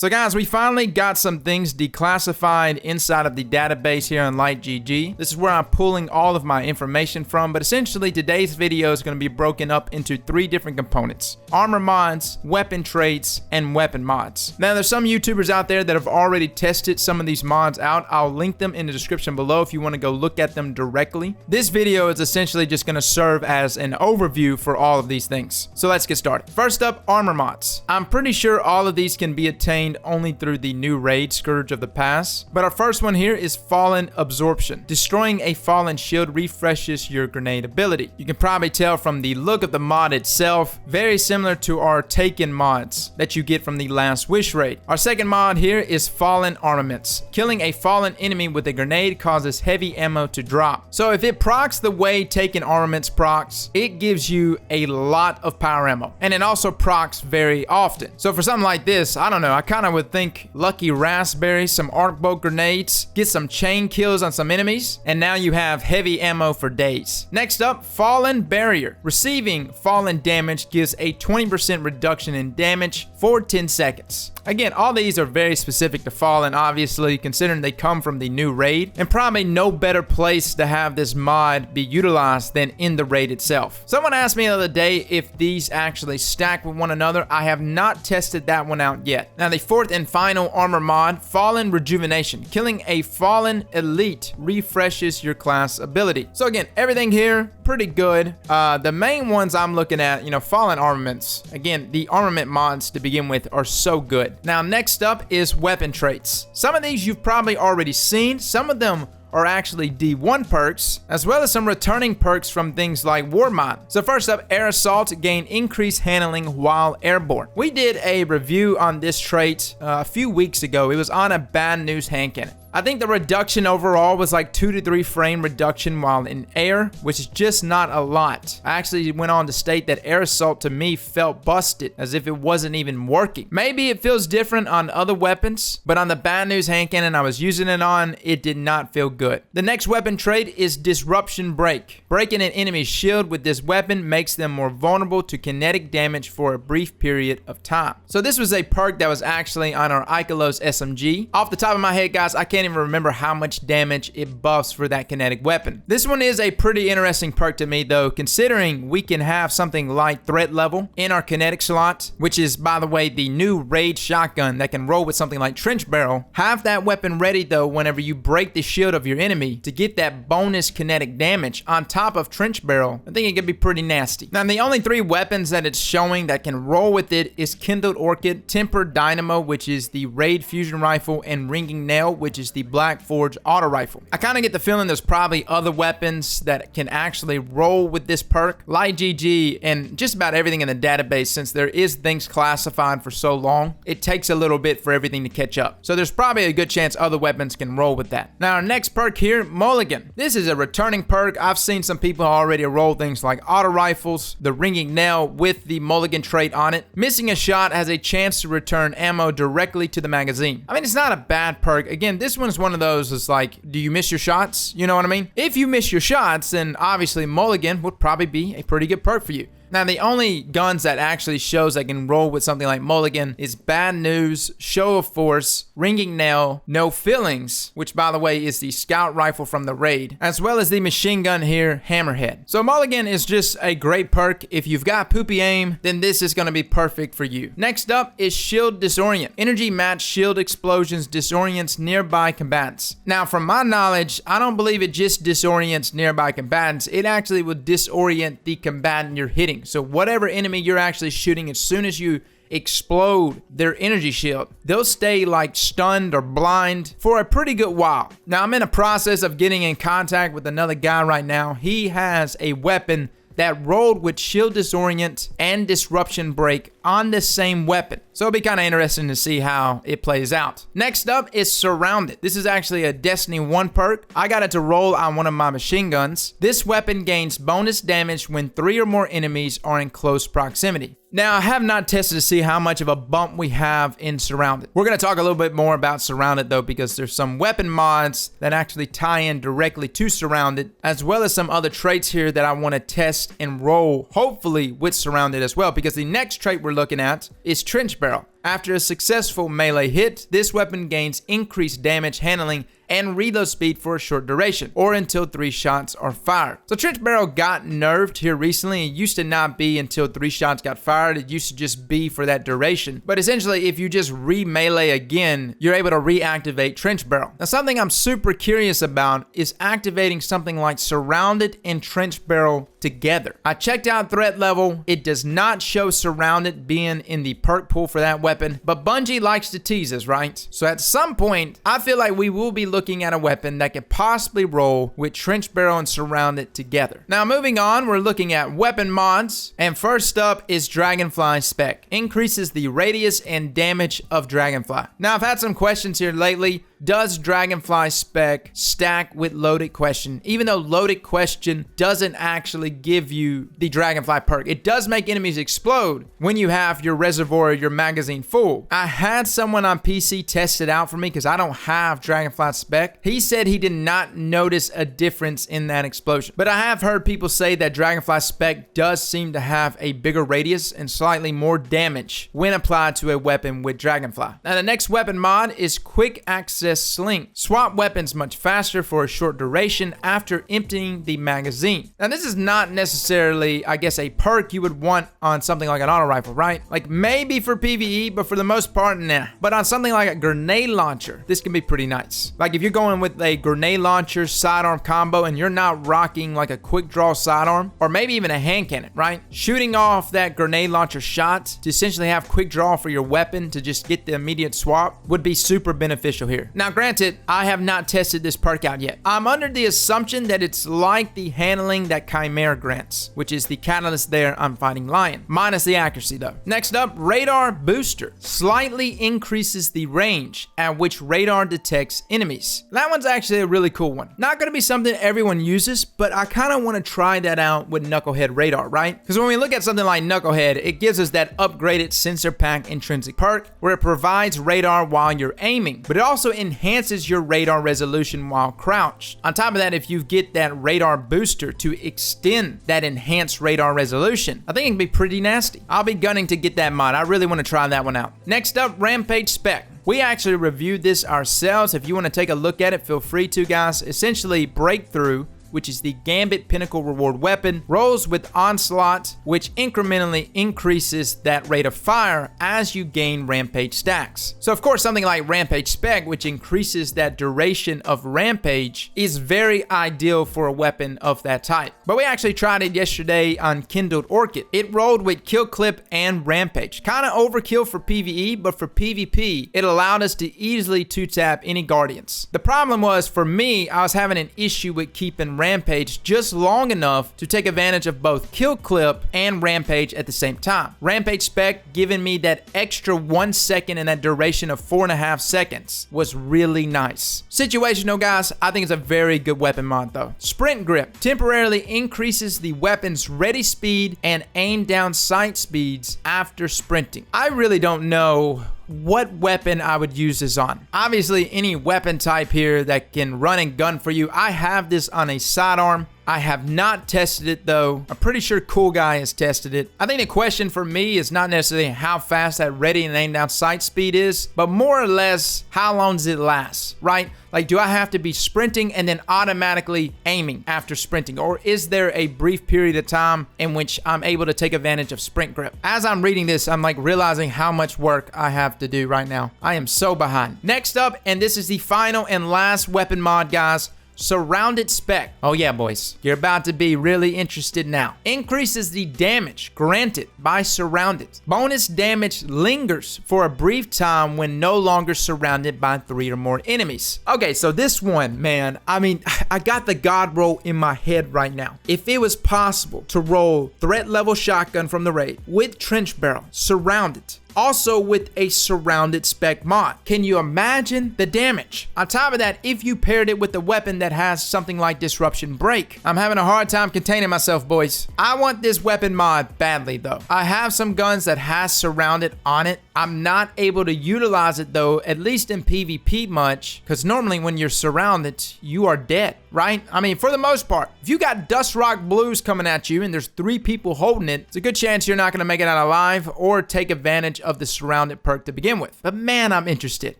So guys, we finally got some things declassified inside of the database here on LightGG. This is where I'm pulling all of my information from, but essentially today's video is going to be broken up into 3 different components: armor mods, weapon traits, and weapon mods. Now there's some YouTubers out there that have already tested some of these mods out. I'll link them in the description below if you want to go look at them directly. This video is essentially just going to serve as an overview for all of these things. So let's get started. First up, armor mods. I'm pretty sure all of these can be attained only through the new raid, Scourge of the Pass. But our first one here is Fallen Absorption. Destroying a fallen shield refreshes your grenade ability. You can probably tell from the look of the mod itself, very similar to our Taken mods that you get from the Last Wish raid. Our second mod here is Fallen Armaments. Killing a fallen enemy with a grenade causes heavy ammo to drop. So if it procs the way Taken Armaments procs, it gives you a lot of power ammo. And it also procs very often. So for something like this, I don't know, I kind of would think Lucky Raspberry, some arc bolt grenades, get some chain kills on some enemies, and now you have heavy ammo for days. Next up, Fallen Barrier. Receiving fallen damage gives a 20% reduction in damage for 10 seconds. Again, all these are very specific to Fallen, obviously, considering they come from the new raid, and probably no better place to have this mod be utilized than in the raid itself. Someone asked me the other day if these actually stack with one another. I have not tested that one out yet. Now, the fourth and final armor mod, Fallen Rejuvenation. Killing a fallen elite refreshes your class ability. So again, everything here, pretty good. The main ones I'm looking at, Fallen Armaments. Again, the armament mods to begin with are so good. Now, next up is weapon traits. Some of these you've probably already seen. Some of them are actually D1 perks, as well as some returning perks from things like War Mod. So first up, Air Assault, gain increased handling while airborne. We did a review on this trait a few weeks ago. It was on a Bad News hand cannon. I think the reduction overall was like 2 to 3 frame reduction while in air, which is just not a lot. I actually went on to state that Air Assault to me felt busted, as if it wasn't even working. Maybe it feels different on other weapons, but on the Bad News hand cannon I was using it on, it did not feel good. The next weapon trait is Disruption Break. Breaking an enemy's shield with this weapon makes them more vulnerable to kinetic damage for a brief period of time. So this was a perk that was actually on our Ikelos SMG. Off the top of my head, guys, I can't even remember how much damage it buffs for that kinetic weapon. This one is a pretty interesting perk to me though, considering we can have something like threat level in our kinetic slot, which is, by the way, the new raid shotgun that can roll with something like Trench Barrel. Have that weapon ready though whenever you break the shield of your enemy to get that bonus kinetic damage on top of Trench Barrel. I think it could be pretty nasty. Now, the only 3 weapons that it's showing that can roll with it is Kindled Orchid, Tempered Dynamo, which is the raid fusion rifle, and Ringing Nail, which is the Black Forge auto rifle. I kind of get the feeling there's probably other weapons that can actually roll with this perk. LightGG and just about everything in the database, since there is things classified for so long, it takes a little bit for everything to catch up. So there's probably a good chance other weapons can roll with that. Now, our next perk here, Mulligan. This is a returning perk. I've seen some people already roll things like auto rifles, the Ringing Nail with the Mulligan trait on it. Missing a shot has a chance to return ammo directly to the magazine. I mean, it's not a bad perk. Again, this one is one of those, is like, do you miss your shots? You know what I mean? If you miss your shots, then obviously Mulligan would probably be a pretty good perk for you. Now, the only guns that actually shows I can roll with something like Mulligan is Bad News, Show of Force, Ringing Nail, No Feelings, which, by the way, is the scout rifle from the raid, as well as the machine gun here, Hammerhead. So Mulligan is just a great perk. If you've got poopy aim, then this is going to be perfect for you. Next up is Shield Disorient. Energy match shield explosions disorients nearby combatants. Now, from my knowledge, I don't believe it just disorients nearby combatants. It actually will disorient the combatant you're hitting. So whatever enemy you're actually shooting, as soon as you explode their energy shield, they'll stay like stunned or blind for a pretty good while. Now, I'm in a process of getting in contact with another guy right now. He has a weapon that rolled with Shield Disorient and Disruption Break on the same weapon. So it'll be kind of interesting to see how it plays out. Next up is Surrounded. This is actually a Destiny 1 perk. I got it to roll on one of my machine guns. This weapon gains bonus damage when 3 or more enemies are in close proximity. Now, I have not tested to see how much of a bump we have in Surrounded. We're going to talk a little bit more about Surrounded though, because there's some weapon mods that actually tie in directly to Surrounded, as well as some other traits here that I want to test and roll, hopefully with Surrounded as well, because the next trait we're looking at is Trench Barrel. After a successful melee hit, this weapon gains increased damage handling and reload speed for a short duration, or until 3 shots are fired. So Trench Barrel got nerfed here recently. It used to not be until 3 shots got fired. It used to just be for that duration. But essentially, if you just re-melee again, you're able to reactivate Trench Barrel. Now, something I'm super curious about is activating something like Surrounded and Trench Barrel together. I checked out threat level. It does not show Surrounded being in the perk pool for that weapon, but Bungie likes to tease us, right? So at some point, I feel like we will be looking at a weapon that could possibly roll with Trench Barrel and Surrounded together. Now moving on, we're looking at weapon mods, and first up is Dragonfly Spec. Increases the radius and damage of Dragonfly. Now I've had some questions here lately. Does Dragonfly Spec stack with Loaded Question? Even though Loaded Question doesn't actually give you the Dragonfly perk, it does make enemies explode when you have your reservoir or your magazine full. I had someone on PC test it out for me because I don't have Dragonfly Spec. He said he did not notice a difference in that explosion. But I have heard people say that Dragonfly Spec does seem to have a bigger radius and slightly more damage when applied to a weapon with Dragonfly. Now the next weapon mod is Quick Access Sling. Swap weapons much faster for a short duration after emptying the magazine. Now this is not necessarily, I guess, a perk you would want on something like an auto rifle, right? Like maybe for PvE, but for the most part, nah. But on something like a grenade launcher, this can be pretty nice. Like if you're going with a grenade launcher sidearm combo and you're not rocking like a quick draw sidearm, or maybe even a hand cannon, right? Shooting off that grenade launcher shot to essentially have quick draw for your weapon to just get the immediate swap would be super beneficial here. Now granted, I have not tested this perk out yet. I'm under the assumption that it's like the handling that Chimera grants, which is the catalyst there on Fighting Lion, minus the accuracy though. Next up, Radar Booster. Slightly increases the range at which radar detects enemies. That one's actually a really cool one. Not gonna be something everyone uses, but I kind of want to try that out with Knucklehead Radar, right? Because when we look at something like Knucklehead, it gives us that upgraded sensor pack intrinsic perk where it provides radar while you're aiming, but it also enhances your radar resolution while crouched. On top of that, if you get that radar booster to extend that enhanced radar resolution, I think it can be pretty nasty. I'll be gunning to get that mod. I really want to try that one out. Next up, Rampage Spec. We actually reviewed this ourselves. If you want to take a look at it, feel free to, guys. Essentially, Breakthrough, which is the Gambit Pinnacle reward weapon, rolls with Onslaught, which incrementally increases that rate of fire as you gain Rampage stacks. So of course, something like Rampage Spec, which increases that duration of Rampage, is very ideal for a weapon of that type. But we actually tried it yesterday on Kindled Orchid. It rolled with Kill Clip and Rampage. Kind of overkill for PvE, but for PvP, it allowed us to easily 2-tap any Guardians. The problem was, for me, I was having an issue with keeping Rampage just long enough to take advantage of both Kill Clip and Rampage at the same time. Rampage Spec giving me that extra 1 second in that duration of 4.5 seconds was really nice. Situational, guys, I think it's a very good weapon mod though. Sprint Grip temporarily increases the weapon's ready speed and aim down sight speeds after sprinting. I really don't know what weapon I would use this on. Obviously, any weapon type here that can run and gun for you. I have this on a sidearm. I have not tested it though. I'm pretty sure Cool Guy has tested it. I think the question for me is not necessarily how fast that ready and aim down sight speed is, but more or less how long does it last, right? Like, do I have to be sprinting and then automatically aiming after sprinting? Or is there a brief period of time in which I'm able to take advantage of Sprint Grip? As I'm reading this, I'm like realizing how much work I have to do right now. I am so behind. Next up, and this is the final and last weapon mod, guys, Surrounded Spec. Oh yeah, boys, you're about to be really interested now. Increases the damage granted by surrounded. Bonus damage lingers for a brief time when no longer surrounded by 3 or more enemies. Okay, so this one, man, I mean, I got the God roll in my head right now. If it was possible to roll threat level shotgun from the raid with Trench Barrel, surrounded, also with a surrounded spec mod. Can you imagine the damage? On top of that, if you paired it with a weapon that has something like Disruption Break. I'm having a hard time containing myself, boys. I want this weapon mod badly though. I have some guns that has surrounded on it, I'm not able to utilize it though, at least in PvP much, because normally when you're surrounded, you are dead, right? I mean, for the most part, if you got Dust Rock Blues coming at you and there's 3 people holding it, it's a good chance you're not going to make it out alive or take advantage of the Surrounded perk to begin with. But man, I'm interested.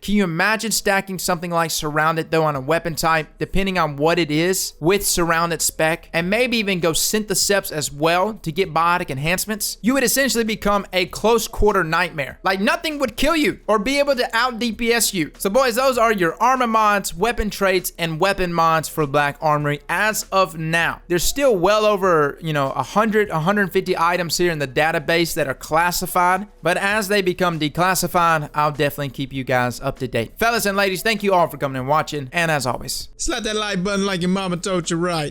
Can you imagine stacking something like Surrounded though on a weapon type, depending on what it is, with Surrounded spec, and maybe even go Syntheseps as well to get biotic enhancements? You would essentially become a close quarter nightmare. Like nothing would kill you or be able to out DPS you. So boys, those are your armor mods, weapon traits, and weapon mods for Black Armory as of now. There's still well over, 100, 150 items here in the database that are classified, but as they become declassified, I'll definitely keep you guys up to date. Fellas and ladies, thank you all for coming and watching, and as always, slap that like button like your mama told you right.